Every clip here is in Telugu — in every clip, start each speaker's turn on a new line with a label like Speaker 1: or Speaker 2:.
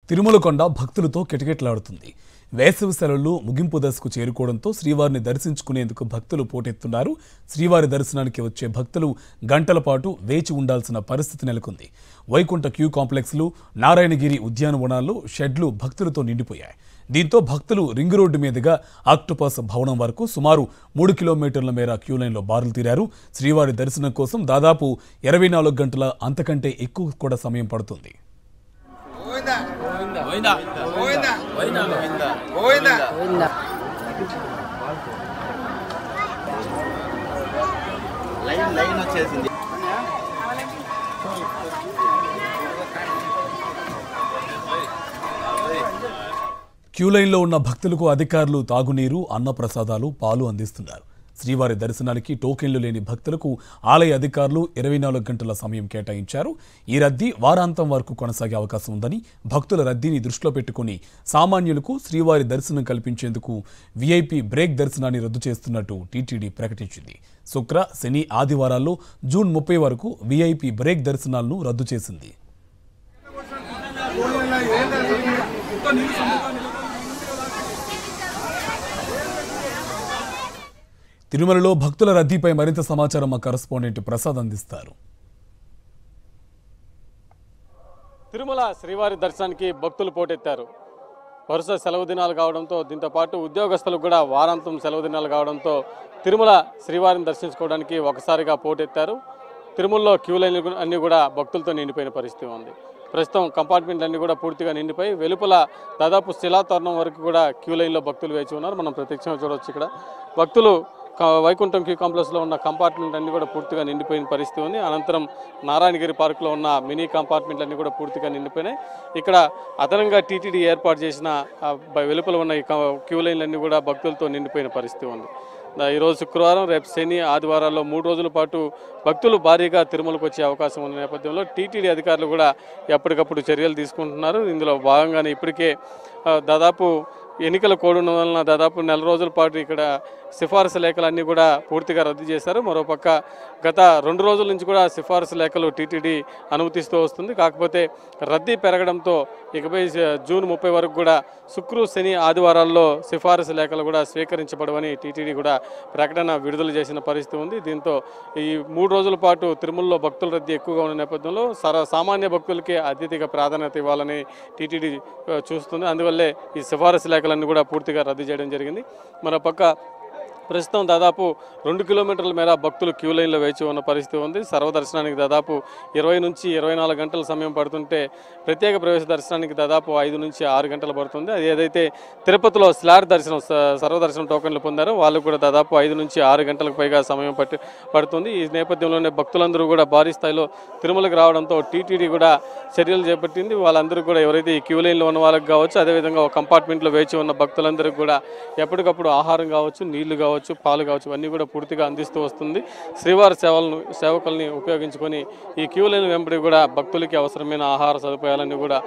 Speaker 1: తిరుమలకొండ భక్తులతో కిటకిటలాడుతుంది. వేసవి సెలవులు ముగింపు దశకు చేరుకోవడంతో శ్రీవారిని దర్శించుకునేందుకు భక్తులు పోటెత్తున్నారు. శ్రీవారి దర్శనానికి వచ్చే భక్తులు గంటల పాటు వేచి ఉండాల్సిన పరిస్థితి నెలకొంది. వైకుంఠ క్యూ కాంప్లెక్స్లు, నారాయణగిరి ఉద్యానవనాల్లో షెడ్లు భక్తులతో నిండిపోయాయి. దీంతో భక్తులు రింగ్ రోడ్డు మీదుగా ఆక్టోపస్ భవనం వరకు సుమారు 3 కిలోమీటర్ల మేర క్యూ లైన్లో బారులు తీరారు. శ్రీవారి దర్శనం కోసం దాదాపు 24 గంటల అంతకంటే ఎక్కువ కూడా సమయం పడుతుంది. క్యూ లైన్లో ఉన్న భక్తులకు అధికారులు తాగునీరు, అన్నప్రసాదాలు, పాలు అందిస్తున్నారు. శ్రీవారి దర్శనానికి టోకెన్లు లేని భక్తులకు ఆలయ అధికారులు 24 గంటల సమయం కేటాయించారు. ఈ రద్దీ వారాంతం వరకు కొనసాగే అవకాశం ఉందని, భక్తుల రద్దీని దృష్టిలో పెట్టుకుని సామాన్యులకు శ్రీవారి దర్శనం కల్పించేందుకు వీఐపీ బ్రేక్ దర్శనాన్ని రద్దు చేస్తున్నట్టు టీటీడీ ప్రకటించింది. శుక్ర, శని, ఆదివారాల్లో జూన్ 30 వరకు వీఐపీ బ్రేక్ దర్శనాలను రద్దు చేసింది. తిరుమలలో భక్తుల రద్దీపై మరింత సమాచారం మా కరెస్పాండెంట్ ప్రసాద్ అందిస్తారు.
Speaker 2: తిరుమల శ్రీవారి దర్శనానికి భక్తులు పోటెత్తారు. వరుస సెలవు దినాలు కావడంతో, దీంతో పాటు ఉద్యోగస్తులకు కూడా వారాంతం సెలవు దినాలు కావడంతో తిరుమల శ్రీవారిని దర్శించుకోవడానికి ఒకసారిగా పోటెత్తారు. తిరుమలలో క్యూ లైన్లు అన్నీ కూడా భక్తులతో నిండిపోయిన పరిస్థితి ఉంది. ప్రస్తుతం కంపార్ట్మెంట్లు అన్నీ కూడా పూర్తిగా నిండిపోయి వెలుపల దాదాపు శిలాతోరణం వరకు కూడా క్యూ లైన్లో భక్తులు వేచి ఉన్నారు. మనం ప్రత్యక్షంగా చూడవచ్చు. ఇక్కడ భక్తులు వైకుంఠం క్యూ కాంప్లెక్స్లో ఉన్న కంపార్ట్మెంట్ అన్నీ కూడా పూర్తిగా నిండిపోయిన పరిస్థితి ఉంది. అనంతరం నారాయణగిరి పార్కులో ఉన్న మినీ కంపార్ట్మెంట్లు అన్నీ కూడా పూర్తిగా నిండిపోయినాయి. ఇక్కడ అదనంగా టీటీడీ ఏర్పాటు చేసిన వెలుపల ఉన్న క్యూ లైన్లన్నీ కూడా భక్తులతో నిండిపోయిన పరిస్థితి ఉంది. ఈరోజు శుక్రవారం, రేపు శని, ఆదివారాల్లో 3 రోజుల పాటు భక్తులు భారీగా తిరుమలకు వచ్చే అవకాశం ఉన్న నేపథ్యంలో టీటీడీ అధికారులు కూడా ఎప్పటికప్పుడు చర్యలు తీసుకుంటున్నారు. ఇందులో భాగంగానే ఇప్పటికే దాదాపు ఎన్నికల కోడ్ ఉన్న వలన దాదాపు 4 రోజుల పాటు ఇక్కడ సిఫారసు లేఖలన్నీ కూడా పూర్తిగా రద్దు చేశారు. మరోపక్క గత 2 రోజుల నుంచి కూడా సిఫారసు లేఖలు టీటీడీ అనుమతిస్తూ వస్తుంది. కాకపోతే రద్దీ పెరగడంతో ఇకపై జూన్ 30 వరకు కూడా శుక్ర, శని, ఆదివారాల్లో సిఫారసు లేఖలు కూడా స్వీకరించబడవని టీటీడీ కూడా ప్రకటన విడుదల చేసిన పరిస్థితి ఉంది. దీంతో ఈ 3 రోజుల పాటు తిరుమలలో భక్తుల రద్దీ ఎక్కువగా ఉన్న నేపథ్యంలో సామాన్య భక్తులకి అత్యధిక ప్రాధాన్యత ఇవ్వాలని టీటీడీ చూస్తుంది. అందువల్లే ఈ సిఫారసు లేఖలన్నీ కూడా పూర్తిగా రద్దు చేయడం జరిగింది. మరోపక్క ప్రస్తుతం దాదాపు 2 కిలోమీటర్ల మేర భక్తులు క్యూ లైన్లో వేచి ఉన్న పరిస్థితి ఉంది. సర్వదర్శనానికి దాదాపు 20 నుంచి 24 గంటల సమయం పడుతుంటే, ప్రత్యేక ప్రవేశ దర్శనానికి దాదాపు 5 నుంచి 6 గంటలు పడుతుంది. అది ఏదైతే తిరుపతిలో స్లాట్ దర్శనం, సర్వదర్శనం టోకెన్లు పొందారో వాళ్ళకు కూడా దాదాపు 5 నుంచి 6 గంటలకు పైగా సమయం పడుతుంది. ఈ నేపథ్యంలోనే భక్తులందరూ కూడా భారీ స్థాయిలో తిరుమలకు రావడంతో టీటీడీ కూడా చర్యలు చేపట్టింది. వాళ్ళందరూ కూడా ఎవరైతే ఈ క్యూ లైన్లో ఉన్న వాళ్ళకి కావచ్చు, అదేవిధంగా ఒక కంపార్ట్మెంట్లో వేచి ఉన్న భక్తులందరికీ కూడా ఎప్పటికప్పుడు ఆహారం కావచ్చు, నీళ్లు కావచ్చు, పాలు కావచ్చు, ఇవన్నీ కూడా పూర్తిగా అందిస్తూ వస్తుంది. శ్రీవారి సేవకుల్ని ఉపయోగించుకొని ఈ క్యూ లైన్ వెంబడి కూడా భక్తులకి అవసరమైన ఆహార సదుపాయాలన్నీ కూడా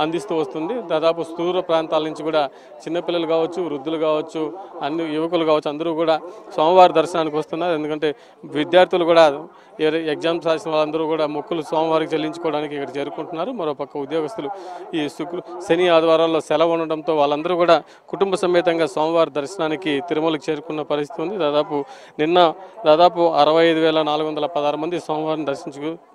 Speaker 2: అందిస్తూ వస్తుంది. దాదాపు దూర ప్రాంతాల నుంచి కూడా చిన్నపిల్లలు కావచ్చు, వృద్ధులు కావచ్చు, అన్ని యువకులు కావచ్చు, అందరూ కూడా సోమవారి దర్శనానికి వస్తున్నారు. ఎందుకంటే విద్యార్థులు కూడా ఎగ్జామ్స్ రాసిన వాళ్ళందరూ కూడా మొక్కులు సోమవారికి చెల్లించుకోవడానికి ఇక్కడ చేరుకుంటున్నారు. మరోపక్క ఉద్యోగస్తులు ఈ శని, ఆదివారాల్లో సెలవు ఉండడంతో వాళ్ళందరూ కూడా కుటుంబ సమేతంగా సోమవారి దర్శనానికి తిరుమలకు చేరుకున్న పరిస్థితి ఉంది. నిన్న దాదాపు 65,416 మంది సోమవారిని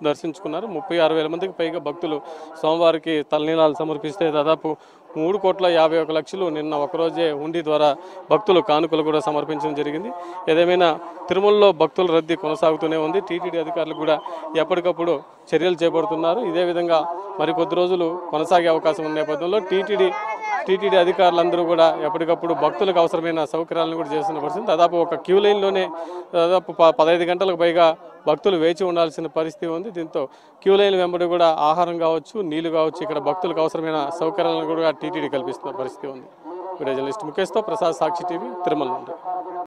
Speaker 2: దర్శించుకున్నారు. 36,000 మందికి పైగా భక్తులు సోమవారికి తలనీలాలు సమర్పిస్తే దాదాపు 3,51,00,000 నిన్న ఒకరోజే హుండీ ద్వారా భక్తులు కానుకలు కూడా సమర్పించడం జరిగింది. ఏదేమైనా తిరుమలలో భక్తుల రద్దీ కొనసాగుతూనే ఉంది. టీటీడీ అధికారులు కూడా ఎప్పటికప్పుడు చర్యలు చేపడుతున్నారు. ఇదే విధంగా మరికొద్ది రోజులు కొనసాగే అవకాశం ఉన్న నేపథ్యంలో టీటీడీ అధికారులందరూ కూడా ఎప్పటికప్పుడు భక్తులకు అవసరమైన సౌకర్యాలను కూడా చేస్తున్న పరిస్థితి. దాదాపు ఒక క్యూ లైన్లోనే దాదాపు 15 గంటలకు పైగా భక్తులు వేచి ఉండాల్సిన పరిస్థితి ఉంది. దీంతో క్యూ లైన్ వెంబడి కూడా ఆహారం కావచ్చు, నీళ్లు కావచ్చు, ఇక్కడ భక్తులకు అవసరమైన సౌకర్యాలను కూడా టీటీడీ కల్పిస్తున్న పరిస్థితి ఉంది. వీడియో జర్నలిస్ట్ ముఖేష్తో ప్రసాద్, సాక్షి టీవీ, తిరుమల నుండి.